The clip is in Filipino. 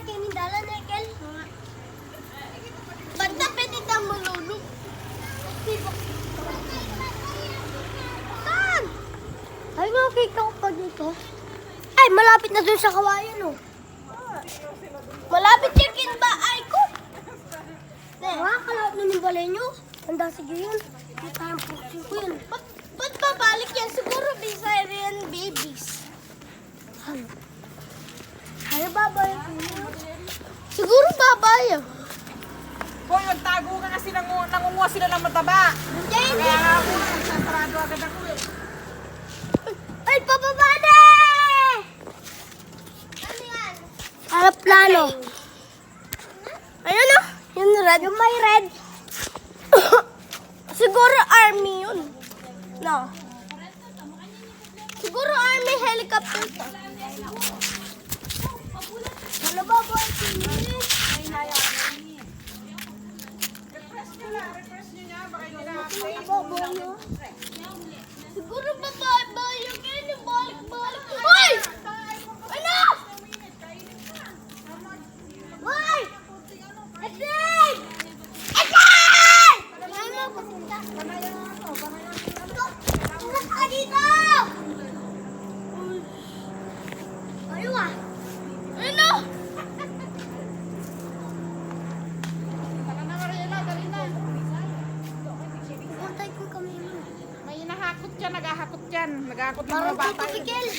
kay Mindala na Kel. Basta pinita mo lulog. Saan? Ay, nakikita ko pa dito. Ay, malapit na doon sa kawayan, oh. Malapit yung kinbaay ko. Nakakalap na ng balay nyo. Handa, sige yun. Hindi tayong pusin ko yun. Ba't babalik yan? Siguro Bisarian babies. Ay, babay. Siguro babay. Kung nagtago ka kasi nangunguha sila ng mataba. Hindi, hindi. Kaya nga ako, nagsasarado agad ako eh. Ay, pababa na! Ano yan? Harap plano. Ayun o. Yung red. Yung may red. Siguro army yun. No. Siguro army helicopter to. Ano ba boy? Refresh nyo niya, baka hindi na-update. Siguro babay yung kanya. Balik. Hoy! Ano? Hoy! Edwin! Edwin! Ano mo? Tumas ka dito! Ayaw ah. Ano? Tara na Mariela, dali na. Puntay ko kami mo. May nahakot dyan, naghahakot dyan. Naghahakot yung Parang mga bata. Tito Miguel.